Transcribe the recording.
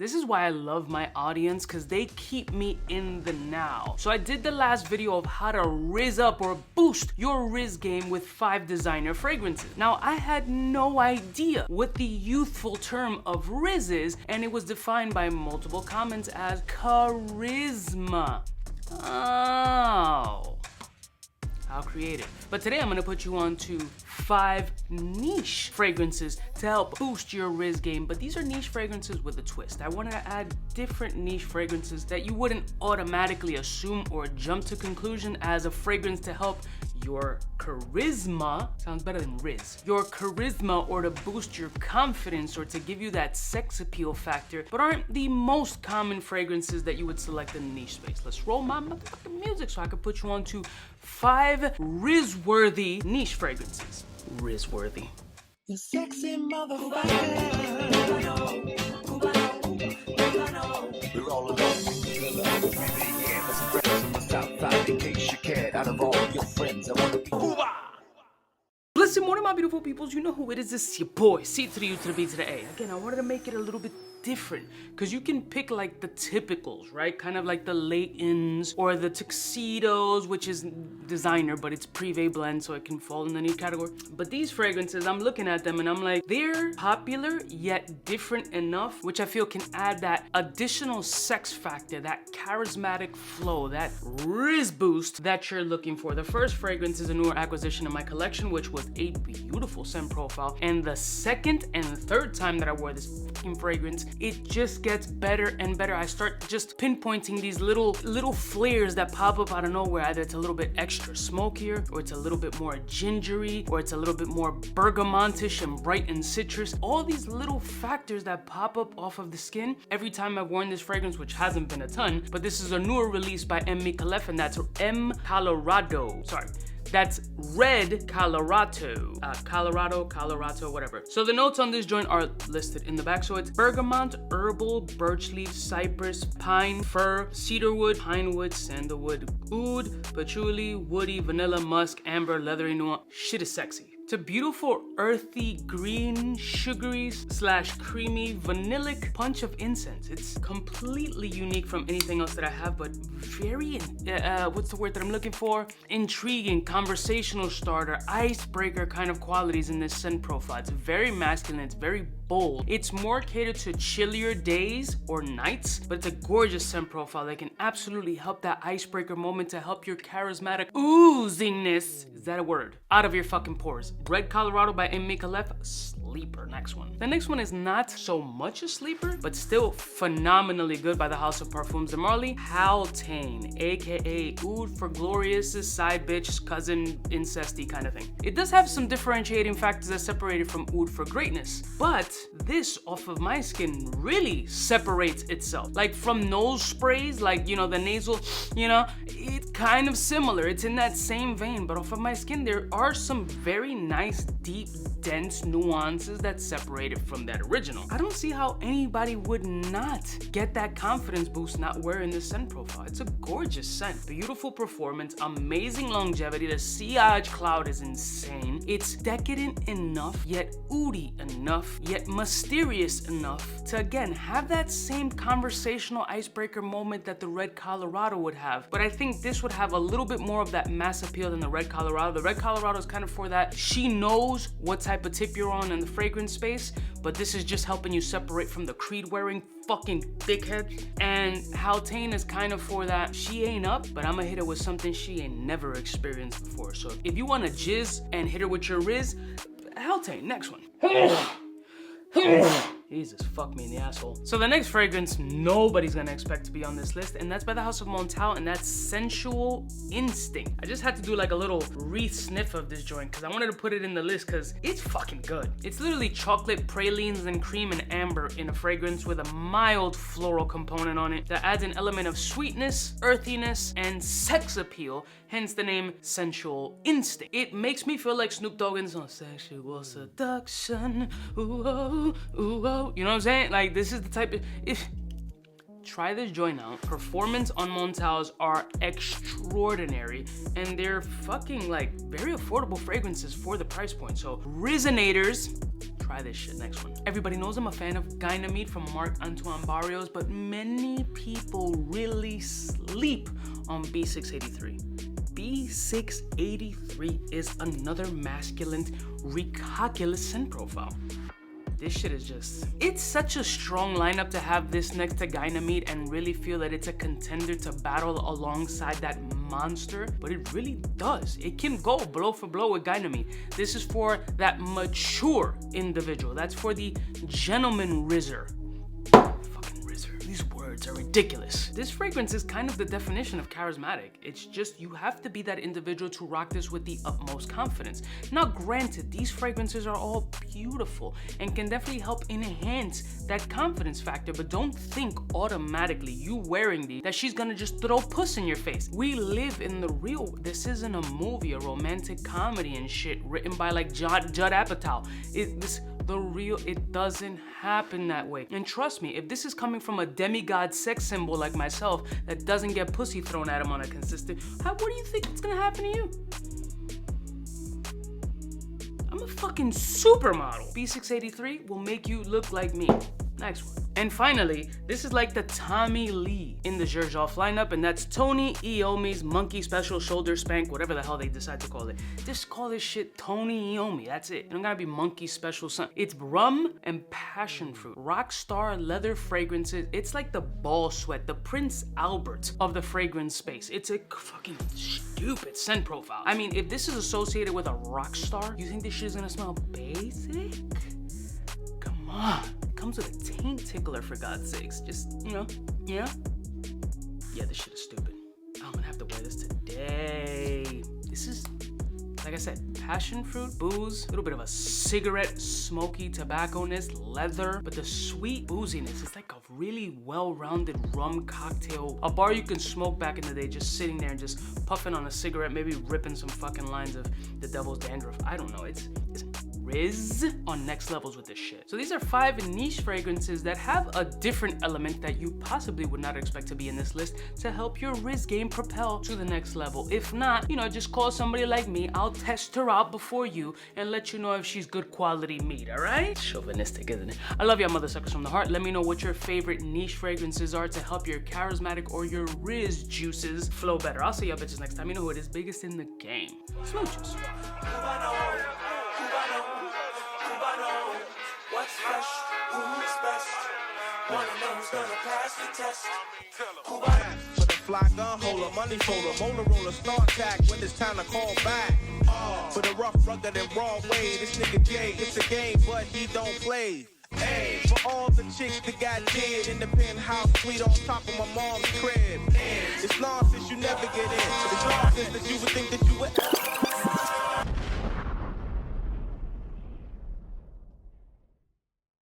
This is why I love my audience, because they keep me in the now. So I did the last video of how to rizz up or boost your Rizz game with 5 designer fragrances. Now, I had no idea what the youthful term of Rizz is, and it was defined by multiple comments as charisma. Oh. How creative. But today I'm gonna put you on to 5 niche fragrances to help boost your Rizz game, but these are niche fragrances with a twist. I wanted to add different niche fragrances that you wouldn't automatically assume or jump to conclusion as a fragrance to help your charisma, sounds better than Rizz, your charisma, or to boost your confidence or to give you that sex appeal factor, but aren't the most common fragrances that you would select in the niche space. Let's roll my motherfucking music so I can put you on to 5 Rizz-worthy niche fragrances. Rizz-worthy. You sexy motherfucker. Cubaknow, Cubaknow. We're all alone. Yeah, there's some friends on the south side. In case you cared, out of all your friends, I want to be Cuba. Listen, morning, my beautiful peoples. You know who it is. This is your boy, C to the U to the B to the A. Again, I wanted to make it a little bit different, because you can pick like the typicals, right? Kind of like the Laytons or the tuxedos, which is designer, but it's privé blend, so it can fall in the new category. But these fragrances, I'm looking at them and I'm like, they're popular yet different enough, which I feel can add that additional sex factor, that charismatic flow, that Rizz boost that you're looking for. The first fragrance is a newer acquisition in my collection, which was a beautiful scent profile. And the second and third time that I wore this fucking fragrance, it just gets better and better. I start just pinpointing these little flares that pop up out of nowhere. Either it's a little bit extra smokier, or it's a little bit more gingery, or it's a little bit more bergamontish and bright and citrus. All these little factors that pop up off of the skin every time I've worn this fragrance, which hasn't been a ton, but this is a newer release by M. Micallef, and that's M. Colorado. Sorry. That's Red Colorado. Colorado, whatever. So the notes on this joint are listed in the back. So it's bergamot, herbal, birch leaf, cypress, pine, fir, cedarwood, pinewood, sandalwood, oud, patchouli, woody, vanilla, musk, amber, leathery nuance. Shit is sexy. It's a beautiful earthy green, sugary / creamy, vanillic punch of incense. It's completely unique from anything else that I have, but very, what's the word that I'm looking for? Intriguing, conversational starter, icebreaker kind of qualities in this scent profile. It's very masculine, it's very bold. It's more catered to chillier days or nights, but it's a gorgeous scent profile that can absolutely help that icebreaker moment to help your charismatic ooziness, is that a word? Out of your fucking pores. Red Colorado by M. Micallef, sleeper. Next one. The next one is not so much a sleeper, but still phenomenally good, by the House of Parfums de Marly. Hautane, aka Oud for Glorious' side bitch, cousin, incesty kind of thing. It does have some differentiating factors that separate it from Oud for Greatness, but this off of my skin really separates itself. Like from nose sprays, like, you know, the nasal, you know, it's kind of similar. It's in that same vein, but off of my skin, there are some very nice, deep, dense nuances that separate it from that original. I don't see how anybody would not get that confidence boost not wearing this scent profile. It's a gorgeous scent, beautiful performance, amazing longevity. The sillage cloud is insane. It's decadent enough, yet oudy enough, yet mysterious enough to, again, have that same conversational icebreaker moment that the Red Colorado would have. But I think this would have a little bit more of that mass appeal than the Red Colorado. The Red Colorado is kind of for that, she knows what type of tip you're on in the fragrance space, but this is just helping you separate from the creed-wearing fucking dickhead. And Hautane is kind of for that, she ain't up, but I'ma hit her with something she ain't never experienced before. So if you wanna jizz and hit her with your Rizz, Hautane, next one. Jesus, fuck me in the asshole. So the next fragrance nobody's gonna expect to be on this list, and that's by the House of Montal, and that's Sensual Instinct. I just had to do like a little re-sniff of this joint because I wanted to put it in the list because it's fucking good. It's literally chocolate, pralines, and cream and amber in a fragrance with a mild floral component on it that adds an element of sweetness, earthiness, and sex appeal, hence the name Sensual Instinct. It makes me feel like Snoop Dogg in the song Sexual Seduction, ooh, oh, ooh, oh. You know what I'm saying? Like, this is the type of, try this joint out. Performance on Montals are extraordinary, and they're fucking like very affordable fragrances for the price point. So Rizzonators, Try this shit. Next one. Everybody knows I'm a fan of Dynamite from Marc Antoine Barrios, but many people really sleep on B683. B683 is another masculine recalculous scent profile. This shit is just, it's such a strong lineup to have this next to Dynamite and really feel that it's a contender to battle alongside that monster, but it really does. It can go blow for blow with Dynamite. This is for that mature individual. That's for the gentleman Rizzer. Fucking Rizzer. These words are ridiculous. This fragrance is kind of the definition of charismatic. It's just, you have to be that individual to rock this with the utmost confidence. Now granted, these fragrances are all beautiful and can definitely help enhance that confidence factor, but don't think automatically you wearing these that she's gonna just throw puss in your face. We live in the real, this isn't a movie, a romantic comedy and shit written by like Judd Apatow. It doesn't happen that way. And trust me, if this is coming from a demigod sex symbol like myself that doesn't get pussy thrown at him on a consistent, what do you think is gonna happen to you? I'm a fucking supermodel. B683 will make you look like me. Next one. And finally, this is like the Tommy Lee in the Xerjoff lineup, and that's Tony Iommi's Monkey Special Shoulder Spank, whatever the hell they decide to call it. Just call this shit Tony Iommi, that's it. It don't gotta be Monkey Special something. It's rum and passion fruit. Rockstar leather fragrances. It's like the ball sweat, the Prince Albert of the fragrance space. It's a fucking stupid scent profile. I mean, if this is associated with a rock star, you think this shit is gonna smell basic? Come on. Comes with a taint tickler, for God's sakes. Just, yeah, this shit is stupid. I'm gonna have to wear this today. This is, like I said, passion fruit, booze, a little bit of a cigarette, smoky tobacco-ness, leather, but the sweet booziness is like a really well-rounded rum cocktail. A bar you can smoke back in the day, just sitting there and just puffing on a cigarette, maybe ripping some fucking lines of The Devil's Dandruff. I don't know, it's Rizz on next levels with this shit. So these are 5 niche fragrances that have a different element that you possibly would not expect to be in this list to help your Rizz game propel to the next level. If not, just call somebody like me. I'll test her out before you and let you know if she's good quality meat, all right? Chauvinistic, isn't it? I love y'all mother suckers from the heart. Let me know what your favorite niche fragrances are to help your charismatic or your Rizz juices flow better. I'll see y'all bitches next time. You know who it is, biggest in the game. Smooches. Cubaknow, what's fresh, who's best, wanna know who's gonna pass the test. Cubaknow. For the fly gun holder, money folder, Motorola start tack when it's time to call back. For the rough, rugged, and raw way, this nigga Jay, it's a game, but he don't play. Hey, for all the chicks that got dead in the penthouse suite on top of my mom's crib. It's nonsense you never get in. It's nonsense that you would think that you would